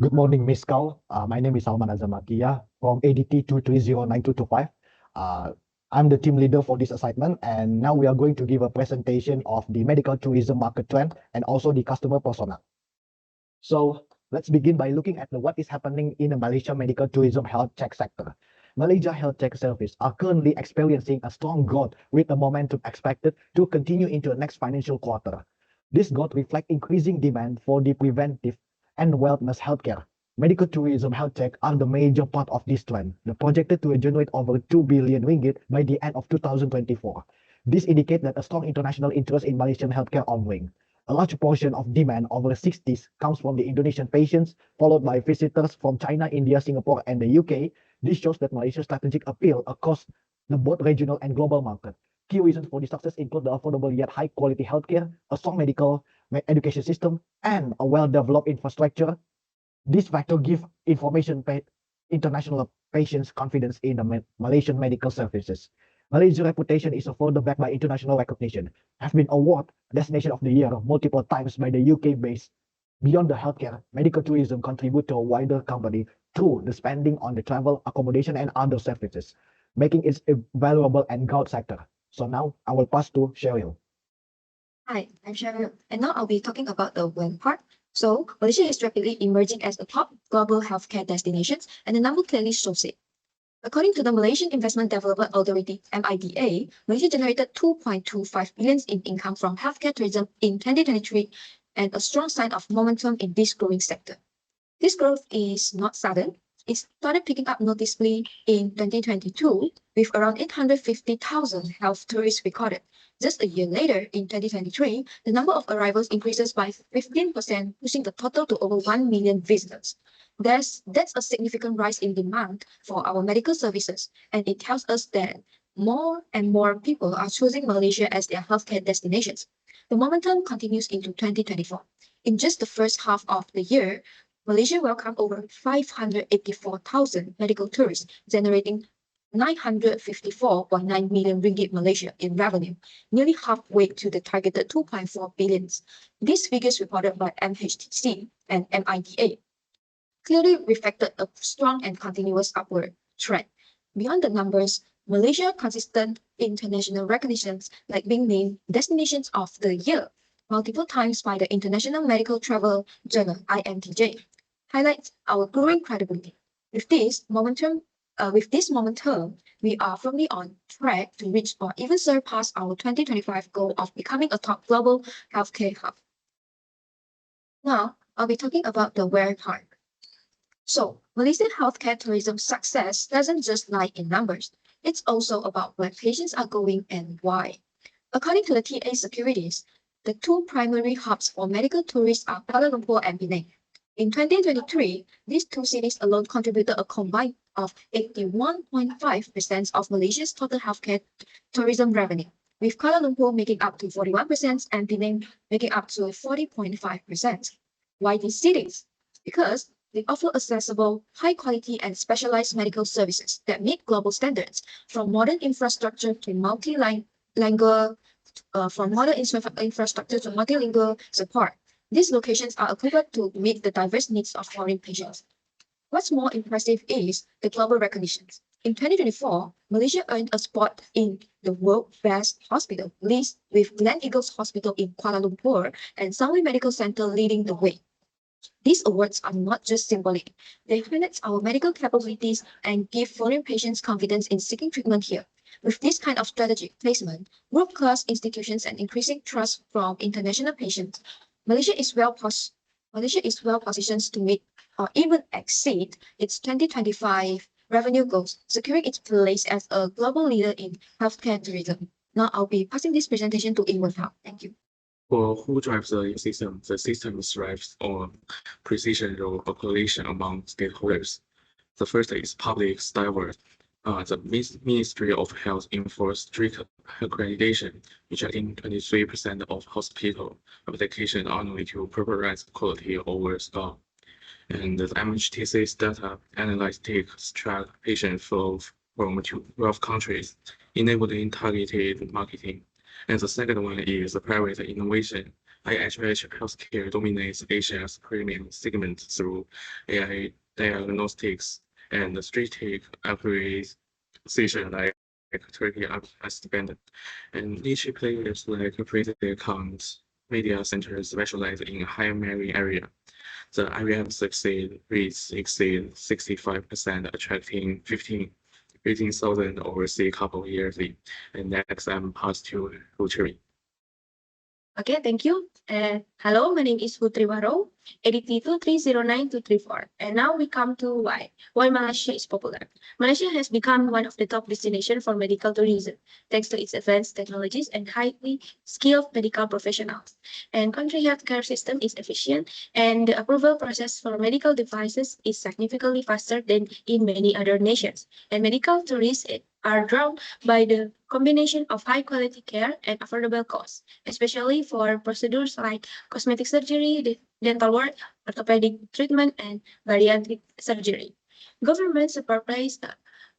Good morning, Miss Kau. My name is Salman Azamakia from ADT 2309225. I'm the team leader for this assignment, and now we are going to give a presentation of the medical tourism market trend and also the customer persona. So let's begin by looking at what is happening in the Malaysia medical tourism health check sector. Malaysia health check service are currently experiencing a strong growth with the momentum expected to continue into the next financial quarter. This growth reflects increasing demand for the preventive and wellness healthcare. Medical tourism health check are the major part of this trend. They're projected to generate over 2 billion ringgit by the end of 2024. This indicates that a strong international interest in Malaysian healthcare offering. A large portion of demand over 60s comes from the Indonesian patients, followed by visitors from China, India, Singapore, and the UK. This shows that Malaysia's strategic appeal across the both regional and global market. Key reasons for this success include the affordable yet high-quality healthcare, a strong medical education system, and a well-developed infrastructure. This factor give international patients confidence in the Malaysian medical services. Malaysia's reputation is further backed by international recognition, have been awarded Destination of the Year multiple times by the UK-based. Beyond the healthcare, medical tourism contribute to a wider company through the spending on the travel, accommodation, and other services, making it a valuable and growth sector. So now I will pass to Cheryl. Hi, I'm Cheryl, and now I'll be talking about the when part. So, Malaysia is rapidly emerging as a top global healthcare destination, and the number clearly shows it. According to the Malaysian Investment Development Authority (MIDA), Malaysia generated 2.25 billion in income from healthcare tourism in 2023, and a strong sign of momentum in this growing sector. This growth is not sudden. It started picking up noticeably in 2022 with around 850,000 health tourists recorded. Just a year later, in 2023, the number of arrivals increases by 15%, pushing the total to over 1 million visitors. That's a significant rise in demand for our medical services, and it tells us that more and more people are choosing Malaysia as their healthcare destinations. The momentum continues into 2024. In just the first half of the year, Malaysia welcomed over 584,000 medical tourists, generating 954.9 million ringgit Malaysia in revenue, nearly halfway to the targeted 2.4 billion. These figures reported by MHTC and MIDA clearly reflected a strong and continuous upward trend. Beyond the numbers, Malaysia's consistent international recognitions, like being named Destinations of the Year multiple times by the International Medical Travel Journal (IMTJ), highlights our growing credibility. With this momentum, we are firmly on track to reach or even surpass our 2025 goal of becoming a top global healthcare hub. Now, I'll be talking about the where part. So, Malaysian healthcare tourism success doesn't just lie in numbers. It's also about where patients are going and why. According to the TA Securities, the two primary hubs for medical tourists are Kuala Lumpur and Penang. In 2023, these two cities alone contributed a combined of 81.5% of Malaysia's total healthcare tourism revenue, with Kuala Lumpur making up to 41% and Penang making up to 40.5%. Why these cities? Because they offer accessible, high-quality, and specialized medical services that meet global standards, from modern infrastructure to multilingual support. These locations are equipped to meet the diverse needs of foreign patients. What's more impressive is the global recognitions. In 2024, Malaysia earned a spot in the World Best Hospital list, with Gleneagles Hospital in Kuala Lumpur and Sunway Medical Center leading the way. These awards are not just symbolic. They highlight our medical capabilities and give foreign patients confidence in seeking treatment here. With this kind of strategic placement, world-class institutions, and increasing trust from international patients, Malaysia is well positioned to meet or even exceed its 2025 revenue goals, securing its place as a global leader in healthcare tourism. Now I'll be passing this presentation to Ingwen Hao. Thank you. For who drives the system thrives on precision role collaboration among stakeholders. The first is public steward. The Ministry of Health enforced strict accreditation, rejecting 23% of hospital applications annually to prioritize quality over score. And the MHTC's data analytics track patient flow from 12 countries, enabling targeted marketing. And the second one is the private innovation. IHH Healthcare dominates Asia's premium segment through AI diagnostics and strategic acquisition like Turkey has depended. And niche players like Pretty Account media centers specialize in high-margin area. The IVF succeed rates exceed 65%, attracting 15,000 overseas couple yearly, and next pass to Rotary. Okay, thank you. Hello, my name is Putri Waro, ADT 2309234. And now we come to why Malaysia is popular. Malaysia has become one of the top destinations for medical tourism, thanks to its advanced technologies and highly skilled medical professionals. And country healthcare system is efficient, and the approval process for medical devices is significantly faster than in many other nations. And medical tourists are drawn by the combination of high quality care and affordable costs, especially for procedures like cosmetic surgery, dental work, orthopedic treatment, and bariatric surgery. Government support plays a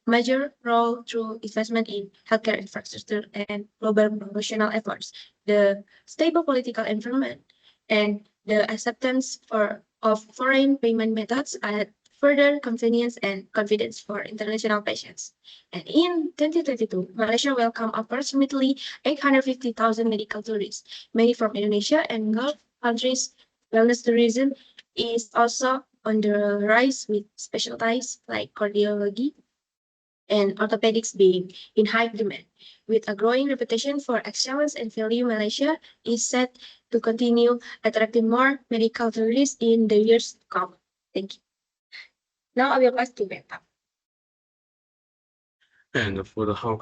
major role through investment in healthcare infrastructure and global promotional efforts. The stable political environment and the acceptance of foreign payment methods add further convenience and confidence for international patients. And in 2022, Malaysia welcomed approximately 850,000 medical tourists, many from Indonesia and Gulf countries. Wellness tourism is also on the rise with specialties like cardiology and orthopedics being in high demand. With a growing reputation for excellence and value, Malaysia is set to continue attracting more medical tourists in the years to come. Thank you. Now I will pass to Beta. And for the how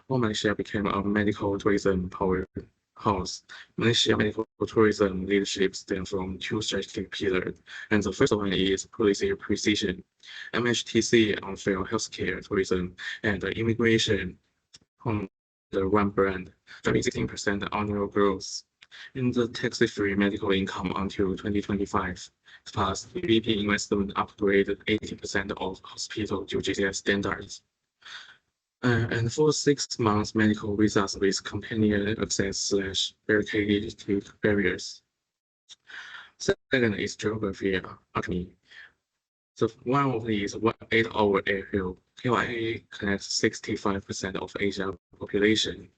Malaysia became a medical tourism powerhouse. Malaysia medical tourism leadership stems from two strategic pillars, and the first one is policy precision. MHTC on-field healthcare tourism and immigration on the one brand, driving 16% annual growth in the tax-free medical income until 2025. Plus, VP investment upgraded 80% of hospital to GCS standards. And for 6 months, medical visas with companion access / barricaded barriers. Second is geography alchemy. So one of these 8-hour airfield, KLIA connects 65% of Asia population.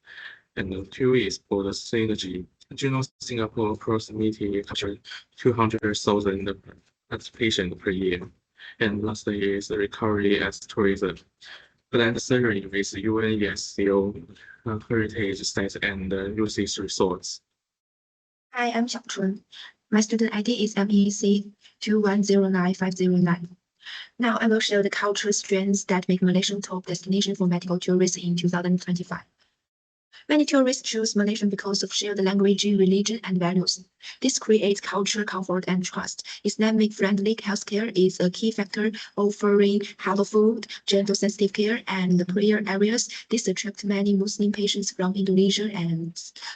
And the two is border synergy. Juno Singapore proximity captured 200,000 patients per year. And lastly is the recovery as tourism. Planned surgery with UNESCO heritage sites and usage resorts. Hi, I'm Xiao Chun. My student ID is MEC 2109509. Now I will show the cultural strengths that make Malaysia top destination for medical tourism in 2025. Many tourists choose Malaysia because of shared language, religion, and values. This creates culture, comfort, and trust. Islamic-friendly healthcare is a key factor, offering halal food, gender-sensitive care, and prayer areas. This attracts many Muslim patients from Indonesia and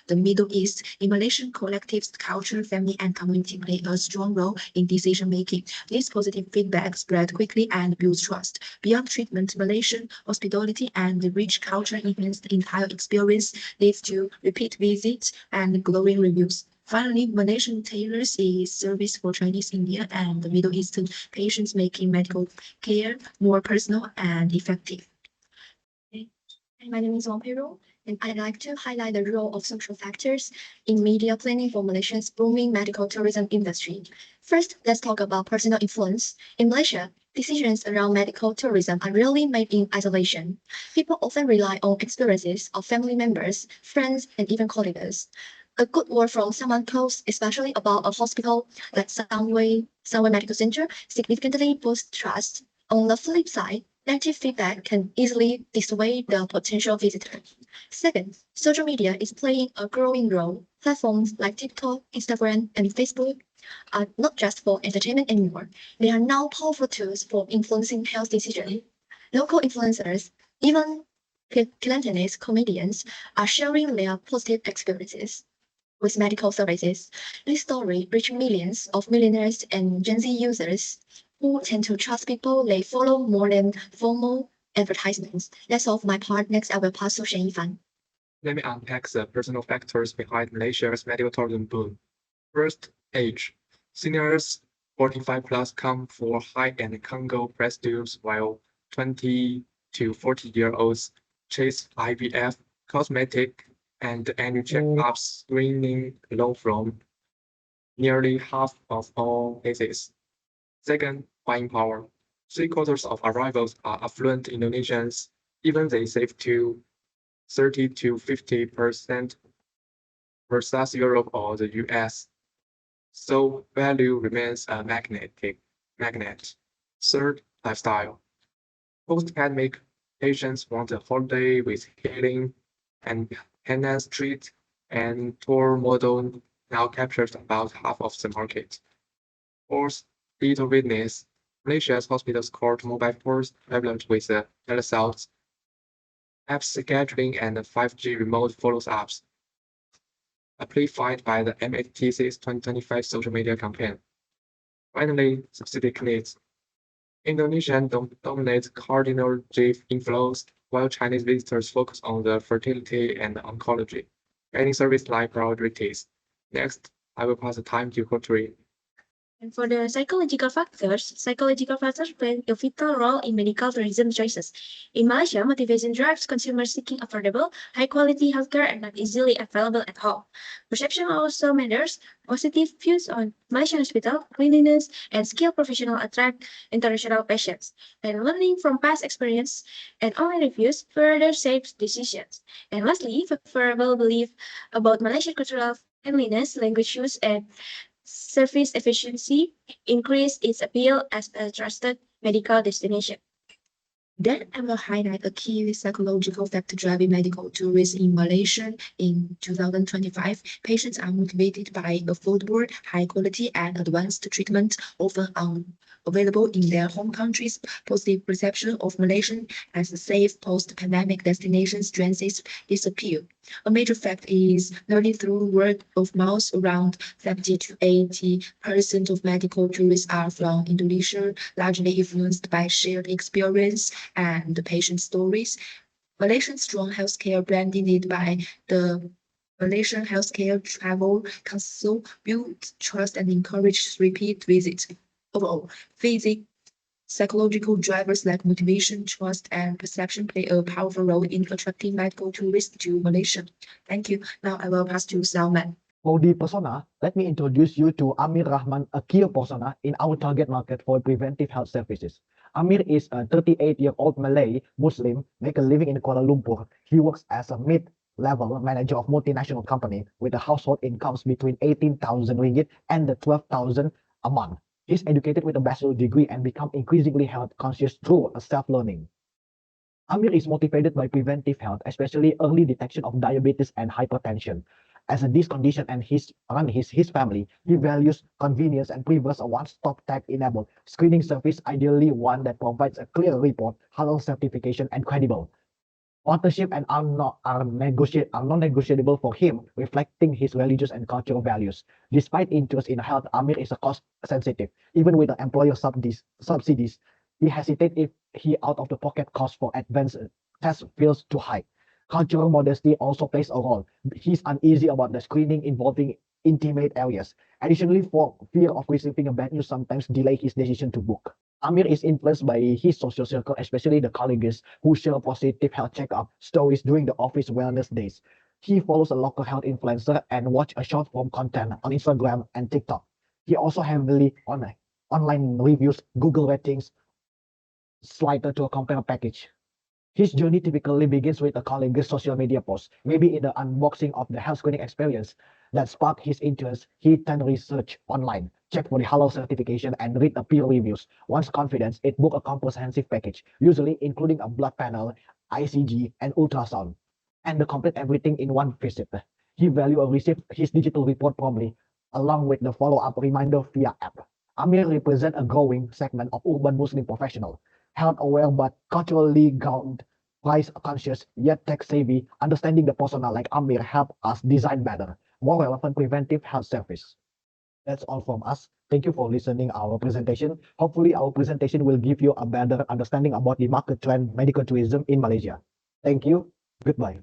the Middle East. In Malaysia, collective culture, family, and community play a strong role in decision-making. This positive feedback spreads quickly and builds trust. Beyond treatment, Malaysian hospitality and rich culture enhance the entire experience, leads to repeat visits and glowing reviews. Finally, Malaysian tailors its service for Chinese, India, and the Middle Eastern patients, making medical care more personal and effective. My name is Wang Peiro, and I'd like to highlight the role of social factors in media planning for Malaysia's booming medical tourism industry. First, let's talk about personal influence. In Malaysia, decisions around medical tourism are rarely made in isolation. People often rely on experiences of family members, friends, and even colleagues. A good word from someone close, especially about a hospital like Sunway Medical Center, significantly boosts trust. On the flip side, negative feedback can easily dissuade the potential visitor. Second, social media is playing a growing role. Platforms like TikTok, Instagram, and Facebook are not just for entertainment anymore. They are now powerful tools for influencing health decisions. Local influencers, even Cantonese comedians, are sharing their positive experiences with medical services. This story reached millions of millionaires and Gen Z users who tend to trust people they follow more than formal advertisements. That's all for my part. Next, I will pass to Shen Yifan. Let me unpack the personal factors behind Malaysia's medical tourism boom. First, age. Seniors 45 plus come for high-end Congo procedures, while 20 to 40-year-olds chase IVF, cosmetic, and annual checkups screening alone from nearly half of all cases. Second, buying power. Three-quarters of arrivals are affluent Indonesians, even they save to 30 to 50% versus Europe or the US. So value remains a magnet. Third, lifestyle. Post-pandemic patients want a holiday with healing, and Hainan Street and tour model now captures about half of the market. Fourth, digital witness. Malaysia's hospitals court mobile first prevalent with telehealth, app scheduling, and 5G remote follow-ups, amplified by the MHTC's 2025 social media campaign. Finally, specific needs. Indonesian dominates cardinal gift inflows, while Chinese visitors focus on the fertility and oncology, gaining service-like priorities. Next, I will pass the time to Kotri. And for the psychological factors play a vital role in medical tourism choices. In Malaysia, motivation drives consumers seeking affordable, high-quality healthcare and not easily available at home. Perception also matters. Positive views on Malaysian hospital, cleanliness, and skilled professionals attract international patients. And learning from past experience and online reviews further shapes decisions. And lastly, favorable belief about Malaysian cultural friendliness, language use, and service efficiency increase its appeal as a trusted medical destination. Then I will highlight a key psychological factor driving medical tourism in Malaysia in 2025. Patients are motivated by affordable, high quality, and advanced treatment often unavailable in their home countries. Positive perception of Malaysia as a safe post-pandemic destination strengthens this appeal. A major fact is learning through word of mouth. Around 70 to 80% of medical tourists are from Indonesia, largely influenced by shared experience and patient stories. Malaysia's strong healthcare branding led by the Malaysian Healthcare Travel Council builds trust and encourages repeat visits. Overall, psychological drivers like motivation, trust, and perception play a powerful role in attracting medical tourists to Malaysia. Thank you. Now I will pass to Salman. For the persona, let me introduce you to Amir Rahman, a key persona in our target market for preventive health services. Amir is a 38-year-old Malay Muslim, make a living in Kuala Lumpur. He works as a mid-level manager of multinational company with a household incomes between 18,000 ringgit and 12,000 a month. He's educated with a bachelor degree and become increasingly health conscious through self-learning. Amir is motivated by preventive health, especially early detection of diabetes and hypertension. As a this condition and his family, he values convenience and prefers a one-stop tech-enabled screening service, ideally one that provides a clear report, halal certification, and credible. Partnership and are non-negotiable for him, reflecting his religious and cultural values. Despite interest in health, Amir is a cost sensitive. Even with the employer subsidies, he hesitates if he out-of-the-pocket cost for advanced tests feels too high. Cultural modesty also plays a role. He's uneasy about the screening involving intimate areas. Additionally, for fear of receiving a bad news sometimes delay his decision to book. Amir is influenced by his social circle, especially the colleagues who share positive health checkup stories during the office wellness days. He follows a local health influencer and watch a short form content on Instagram and TikTok. He also heavily on online reviews, Google ratings, slider to a compare package. His journey typically begins with a colleague's social media post, maybe in the unboxing of the health screening experience that sparked his interest. He then research online, check for the halal certification, and read the peer reviews. Once confident, it book a comprehensive package, usually including a blood panel, ICG, and ultrasound, and to complete everything in one visit. He value receive his digital report promptly, along with the follow-up reminder via app. Amir represents a growing segment of urban Muslim professionals, health aware but culturally grounded, price conscious yet tech savvy. Understanding the persona like Amir help us design better, more relevant preventive health service. That's all from us. Thank you for listening our presentation. Hopefully our presentation will give you a better understanding about the market trend medical tourism in Malaysia. Thank you. Goodbye.